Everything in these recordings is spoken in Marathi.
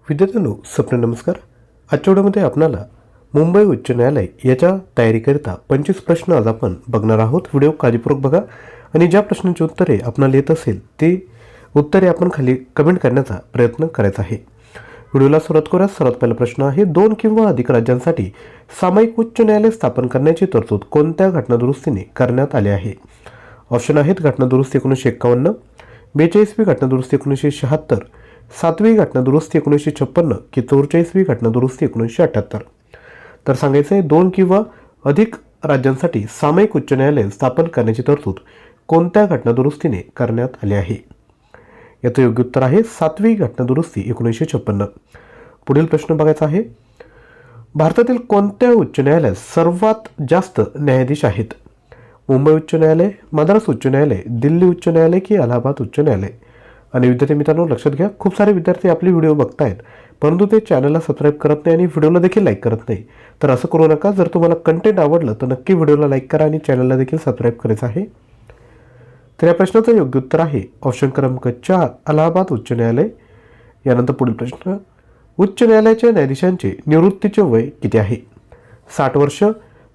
विद्यार्थ्यांनो, स्वप्न नमस्कार. आजच्या व्हिडिओमध्ये आपणाला मुंबई उच्च न्यायालय याच्या तयारीकरिता 25 प्रश्न आज आपण बघणार आहोत. व्हिडिओ काळजीपूर्वक बघा आणि ज्या प्रश्नांची उत्तरे आपणाला येत असेल ते उत्तरे आपण खाली कमेंट करण्याचा प्रयत्न करायचा आहे. व्हिडिओला सुरुवात करूया. सर्वात पहिला प्रश्न आहे, 2 किंवा अधिक राज्यांसाठी सामायिक उच्च न्यायालय स्थापन करण्याची तरतूद कोणत्या घटनादुरुस्तीने करण्यात आली आहे? ऑप्शन आहेत घटनादुरुस्ती 1951, 42वी घटनादुरुस्ती 1976, 7वी घटनादुरुस्ती 1956 की 44वी घटनादुरुस्ती 1978. तर सांगायचं आहे 2 किंवा अधिक राज्यांसाठी सामायिक उच्च न्यायालय स्थापन करण्याची तरतूद कोणत्या घटनादुरुस्तीने करण्यात आली आहे? याचं योग्य उत्तर आहे 7वी घटनादुरुस्ती 1956. पुढील प्रश्न बघायचा आहे, भारतातील कोणत्या उच्च न्यायालयात सर्वात जास्त न्यायाधीश आहेत? मुंबई उच्च न्यायालय, मद्रास उच्च न्यायालय, दिल्ली उच्च न्यायालय की अलाहाबाद उच्च न्यायालय? आणि विद्यार्थी मित्रांनो लक्षात घ्या, खूप सारे विद्यार्थी आपली व्हिडिओ बघतायत परंतु ते चॅनलला सबस्क्राईब करत नाही आणि व्हिडिओला देखील लाईक करत नाही. तर असं करू नका. जर तुम्हाला कंटेंट आवडलं तर नक्की व्हिडिओला लाईक करा आणि चॅनलला देखील सबस्क्राईब करायचं आहे. तर या प्रश्नाचं योग्य उत्तर आहे ऑप्शन क्रमांक 4 अलाहाबाद उच्च न्यायालय. यानंतर पुढील प्रश्न, उच्च न्यायालयाच्या न्यायाधीशांचे निवृत्तीचे वय किती आहे? 60 वर्ष,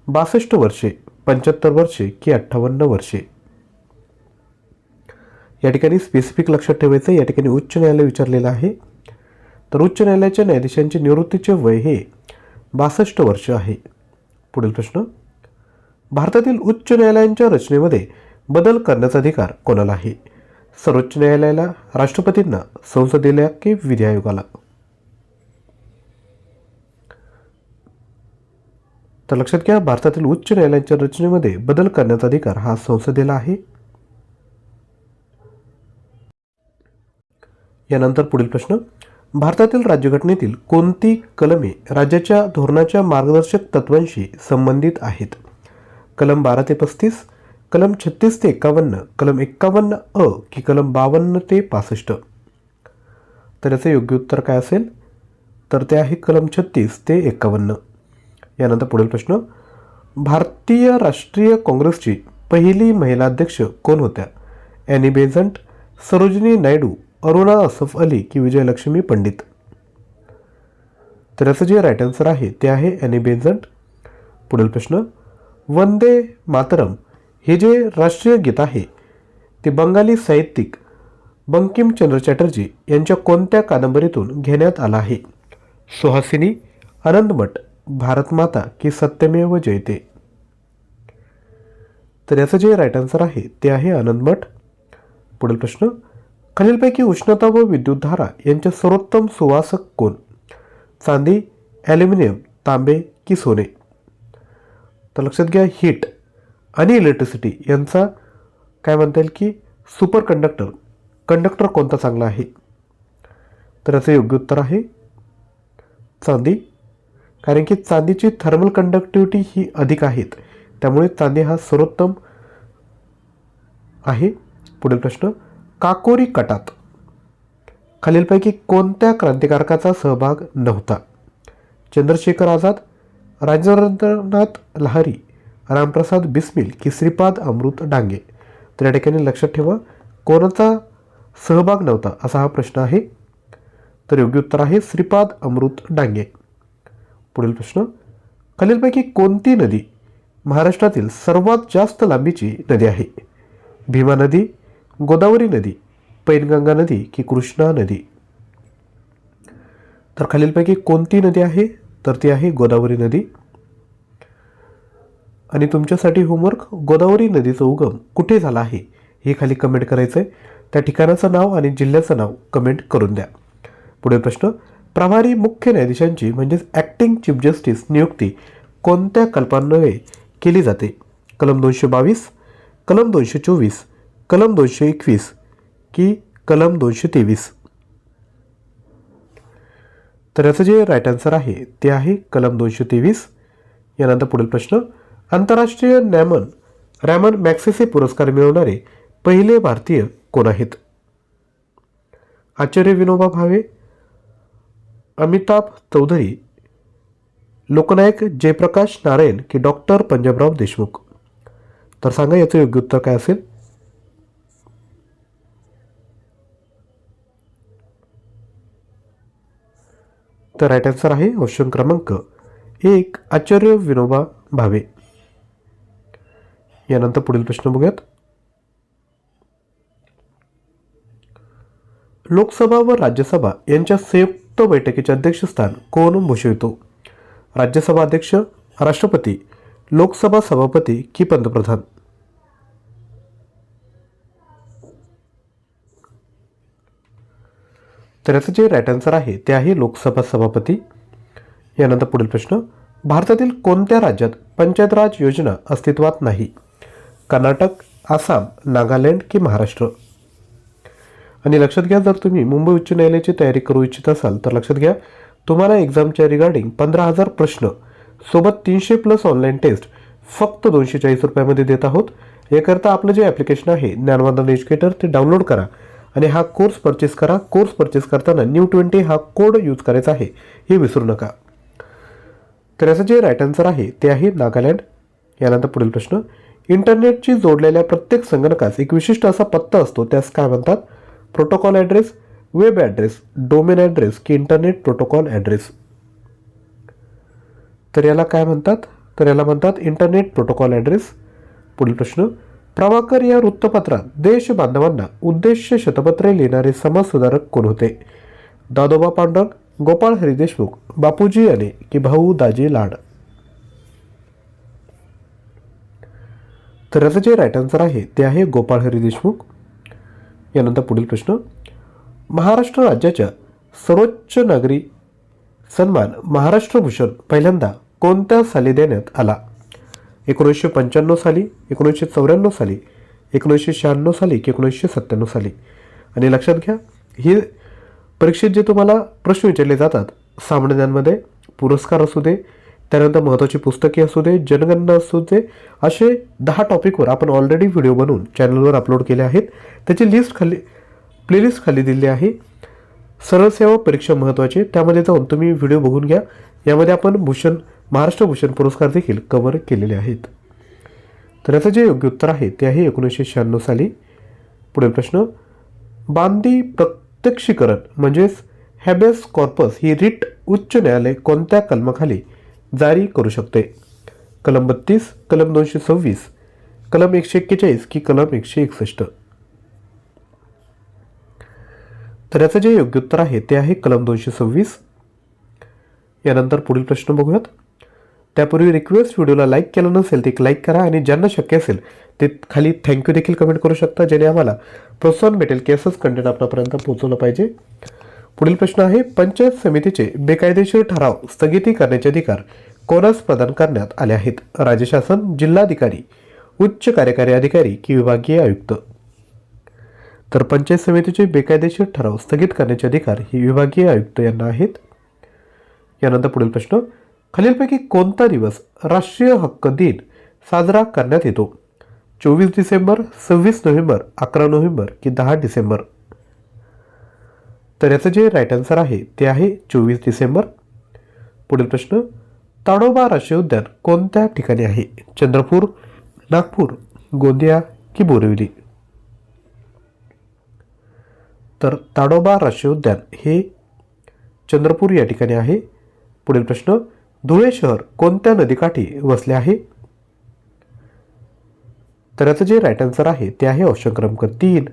62 वर्षे, 75 वर्षे की 58 वर्षे? या ठिकाणी स्पेसिफिक लक्षात ठेवायचं, या ठिकाणी उच्च न्यायालय विचारलेलं आहे. तर उच्च न्यायालयाच्या न्यायाधीशांचे निवृत्तीचे वय हे 62 वर्ष आहे. पुढील प्रश्न, भारतातील उच्च न्यायालयांच्या रचनेमध्ये बदल करण्याचा अधिकार कोणाला आहे? सर्वोच्च न्यायालयाला, राष्ट्रपतींना, संसदेला की विधी आयोगाला? तर लक्षात घ्या, भारतातील उच्च न्यायालयांच्या रचनेमध्ये बदल करण्याचा अधिकार हा संसदेला आहे. यानंतर पुढील प्रश्न, भारतातील राज्यघटनेतील कोणती कलमे राज्याच्या धोरणाच्या मार्गदर्शक तत्वांशी संबंधित आहेत? कलम 12 ते 35, कलम 36 ते 51, कलम 51 की कलम 52 ते 65? तर याचं योग्य उत्तर काय असेल? तर ते आहे कलम 36 ते 51. यानंतर पुढील प्रश्न, भारतीय राष्ट्रीय काँग्रेसची पहिली महिला अध्यक्ष कोण होत्या? ॲनी बेझंट, सरोजिनी नायडू, अरुणा असफ अली की विजयलक्ष्मी पंडित? तर याचं जे राईट आन्सर आहे ते आहे ॲनी बेझंट. पुढील प्रश्न, वंदे मातरम हे जे राष्ट्रीय गीत आहे ते बंगाली साहित्यिक बंकिमचंद्र चॅटर्जी यांच्या कोणत्या कादंबरीतून घेण्यात आलं आहे? सुहासिनी, आनंदमठ, भारतमाता की सत्यमेव जयते? तर याचं जे राईट आन्सर आहे ते आहे आनंदमठ. पुढील प्रश्न, खालीलपैकी उष्णता व विद्युतधारा यांचे सर्वोत्तम सुवाहक कोण? चांदी, ॲल्युमिनियम, तांबे की सोने? तर लक्षात घ्या, हीट आणि इलेक्ट्रिसिटी यांचा काय म्हणता येईल की सुपर कंडक्टर कोणता चांगला आहे? तर याचं योग्य उत्तर आहे चांदी, कारण की चांदीची थर्मल कंडक्टिव्हिटी ही अधिक आहेत, त्यामुळे चांदी हा सर्वोत्तम आहे. पुढील प्रश्न, काकोरी कटात खालीलपैकी कोणत्या क्रांतिकारकाचा सहभाग नव्हता? चंद्रशेखर आझाद, राजेंद्रनाथ लहारी, रामप्रसाद बिस्मिल की श्रीपाद अमृत डांगे? तर या ठिकाणी लक्षात ठेवा कोणाचा सहभाग नव्हता असा हा प्रश्न आहे. तर योग्य उत्तर आहे श्रीपाद अमृत डांगे. पुढील प्रश्न, खालीलपैकी कोणती नदी महाराष्ट्रातील सर्वात जास्त लांबीची नदी आहे? भीमा नदी, गोदावरी नदी, पैनगंगा नदी की कृष्णा नदी? तर खालीलपैकी कोणती नदी आहे? तर ती आहे गोदावरी नदी. आणि तुमच्यासाठी होमवर्क, गोदावरी नदीचा उगम कुठे झाला आहे हे खाली कमेंट करायचं आहे. त्या ठिकाणाचं नाव आणि जिल्ह्याचं नाव कमेंट करून द्या. पुढील प्रश्न, प्रभारी मुख्य न्यायाधीशांची म्हणजेच ॲक्टिंग चीफ जस्टिस नियुक्ती कोणत्या कलमान्वये केली जाते? कलम 222, कलम 224, कलम 221 की कलम 223? तर याचं जे राईट आन्सर आहे ते आहे कलम 223. यानंतर पुढील प्रश्न, आंतरराष्ट्रीय रॅमन मॅग्सेसे पुरस्कार मिळवणारे पहिले भारतीय कोण आहेत? आचार्य विनोबा भावे, अमिताभ चौधरी, लोकनायक जयप्रकाश नारायण की डॉक्टर पंजाबराव देशमुख? तर सांगा याचं योग्य उत्तर काय असेल? तर राईट आन्सर आहे ऑप्शन क्रमांक 1 आचार्य विनोबा भावे. यानंतर पुढील प्रश्न बघूयात. लोकसभा व राज्यसभा यांच्या संयुक्त बैठकीचे अध्यक्षस्थान कोण भूषवितो? राज्यसभा अध्यक्ष, राष्ट्रपती, लोकसभा सभापती की पंतप्रधान? तर याचं जे राईट आन्सर आहे ते आहे लोकसभा सभापती. यानंतर पुढील प्रश्न. भारतातील कोणत्या राज्यात पंचायत राज योजना अस्तित्वात नाही? कर्नाटक, आसाम, नागालँड की महाराष्ट्र? आणि लक्षात घ्या, जर तुम्ही मुंबई उच्च न्यायालयाची तयारी करू इच्छित असाल तर लक्षात घ्या, तुम्हाला एक्झामच्या रिगार्डिंग 15,000 प्रश्न सोबत 300+ ऑनलाईन टेस्ट फक्त 240 रुपयामध्ये देत आहोत. याकरता आपलं जे ॲप्लिकेशन आहे ज्ञानवंदन एज्युकेटर ते डाउनलोड करा आणि हा कोर्स परचेस करा. कोर्स परचेस करताना New20 हा कोड यूज करायचा आहे, हे विसरू नका. तर याचं जे राईट आन्सर आहे ते आहे नागालँड. यानंतर पुढील प्रश्न. इंटरनेटची जोडलेल्या प्रत्येक संगणकास एक विशिष्ट असा पत्ता असतो, त्यास काय म्हणतात? Protocol address, web address, domain address की इंटरनेट प्रोटोकॉल ॲड्रेस? तर याला काय म्हणतात? तर याला म्हणतात इंटरनेट प्रोटोकॉल ॲड्रेस. पुढील प्रश्न. प्रभाकर या वृत्तपत्रात देश बांधवांना उद्देश्य शतपत्रे लिहिणारे समाजसुधारक कोण होते? दादोबा पांडुरंग, गोपाळ हरी देशमुख, बापूजी अने की भाऊ दाजी लाड? तर याचं जे राईट आन्सर आहे ते आहे गोपाळ हरी देशमुख. यानंतर पुढील प्रश्न. महाराष्ट्र राज्याच्या सर्वोच्च नागरी सन्मान महाराष्ट्र भूषण पहिल्यांदा कोणत्या साली देण्यात आला? 1995 साली, 1994 साली, 1996 साली की 1997 साली? आणि लक्षात घ्या, ही परीक्षेत जे तुम्हाला प्रश्न विचारले जातात सामान्यांमध्ये, पुरस्कार असू दे, त्यानंतर महत्त्वाची पुस्तके असू दे, जनगणना असू दे, असे 10 टॉपिकवर आपण ऑलरेडी व्हिडिओ बनवून चॅनलवर अपलोड केले आहेत. त्याची लिस्ट प्लेलिस्ट खाली दिली आहे. सरळ सेवा परीक्षा महत्त्वाचे, त्यामध्ये जाऊन तुम्ही व्हिडिओ बघून घ्या. यामध्ये आपण महाराष्ट्र भूषण पुरस्कार देखील कव्हर केलेले आहेत. तर याचं जे योग्य उत्तर आहे ते आहे 1996 साली. पुढील प्रश्न. बांदी प्रत्यक्षीकरण म्हणजेच हॅबेस कॉर्पस ही रिट उच्च न्यायालय कोणत्या कलमाखाली जारी करू शकते? कलम 32, कलम 226, कलम 141 की कलम 161? तर याचं जे योग्य उत्तर आहे ते आहे कलम 226. यानंतर पुढील प्रश्न बघूयात. त्यापूर्वी रिक्वेस्ट, व्हिडिओला लाईक केलं नसेल ते लाईक करा आणि ज्यांना शक्य असेल ते खाली थँक्यू देखील कमेंट करू शकता, जेणे आम्हाला प्रोत्साहन भेटेल की असंच कंटेंट आपल्यापर्यंत पोहोचवलं पाहिजे. पुढील प्रश्न आहे. पंचायत समितीचे बेकायदेशीर ठराव स्थगिती करण्याचे अधिकार कोणास प्रदान करण्यात आले आहेत? राज्य शासन, जिल्हाधिकारी, उच्च कार्यकारी अधिकारी की विभागीय आयुक्त? तर पंचायत समितीचे बेकायदेशीर ठराव स्थगित करण्याचे अधिकार ही विभागीय आयुक्त यांना आहेत. यानंतर पुढील प्रश्न. खालीलपैकी कोणता दिवस राष्ट्रीय हक्क दिन साजरा करण्यात येतो? 24 डिसेंबर, 26 नोव्हेंबर, 11 नोव्हेंबर की 10 डिसेंबर? तर याचं जे राईट आन्सर आहे ते आहे 24 डिसेंबर. पुढील प्रश्न. ताडोबा राष्ट्रीय उद्यान कोणत्या ठिकाणी आहे? चंद्रपूर, नागपूर, गोंदिया की बोरिवली? तर ताडोबा राष्ट्रीय उद्यान हे चंद्रपूर या ठिकाणी आहे. पुढील प्रश्न. धुळे शहर कोणत्या नदीकाठी वसले आहे? तर याचं जे राईट आन्सर आहे ते आहे ऑप्शन क्रमांक 3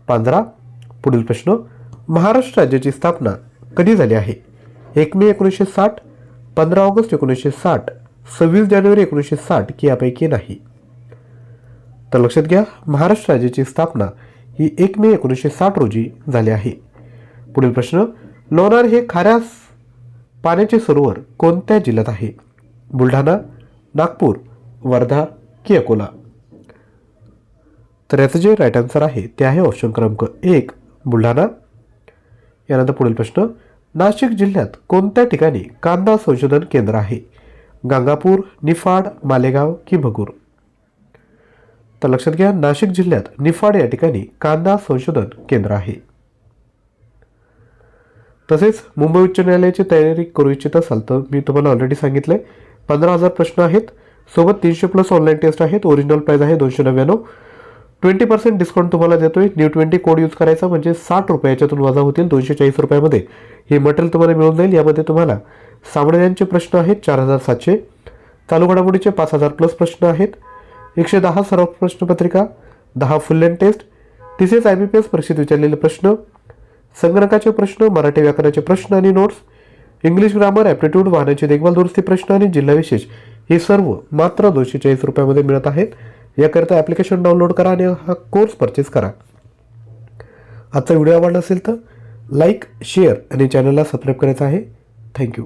पांझरा. पुढील प्रश्न. महाराष्ट्र राज्याची स्थापना कधी झाली आहे? 1 मे 1960, 15 ऑगस्ट 1960, 26 जानेवारी 1960 की यापैकी नाही? तर लक्षात घ्या, महाराष्ट्र राज्याची स्थापना ही 1 मे 1960 रोजी झाली आहे. पुढील प्रश्न. लोणार हे खाऱ्या पाण्याचे सरोवर कोणत्या जिल्ह्यात आहे? बुलढाणा, नागपूर, वर्धा की अकोला? तर याचं जे राईट आन्सर आहे ते आहे ऑप्शन क्रमांक 1 बुलढाणा. यानंतर पुढील प्रश्न. नाशिक जिल्ह्यात कोणत्या ठिकाणी कांदा संशोधन केंद्र आहे? गंगापूर, निफाड, मालेगाव की भगूर? तर लक्षात घ्या, नाशिक जिल्ह्यात निफाड या ठिकाणी कांदा संशोधन केंद्र आहे. तसेच मुंबई उच्च न्यायालयाची तयारी करू इच्छित असाल तर मी तुम्हाला ऑलरेडी सांगितलं आहे 15,000 प्रश्न आहेत, सोबत 300+ ऑनलाईन टेस्ट आहेत. ओरिजिनल प्राईस आहे 299. 20% डिस्काउंट तुम्हाला देतोय. New20 कोड यूज करायचा म्हणजे 60 रुपये याच्यातून वजा होतील 240 रुपयामध्ये. हे मटेरियल तुम्हाला मिळून जाईल. यामध्ये तुम्हाला सामान्यांचे प्रश्न आहेत 4700, चालू घडामोडीचे 5000 प्लस प्रश्न आहेत, 110 सराव प्रश्नपत्रिका, 10 फुल लेंथ टेस्ट, तसेच IBPS परीक्षेत विचारलेले प्रश्न, संगणकाचे प्रश्न, मराठी व्याकरणाचे प्रश्न आणि नोट्स, इंग्लिश ग्रामर, ॲप्टिट्यूड, वाहनाची देखभाल दुरुस्ती प्रश्न आणि जिल्हा विशेष हे सर्व मात्र 240 रुपयामध्ये मिळत आहेत. याकरिता ॲप्लिकेशन डाउनलोड करा आणि हा कोर्स परचेस करा. आजचा व्हिडिओ आवडला असेल तर लाईक, शेअर आणि चॅनलला सबस्क्राईब करायचं आहे. थँक्यू.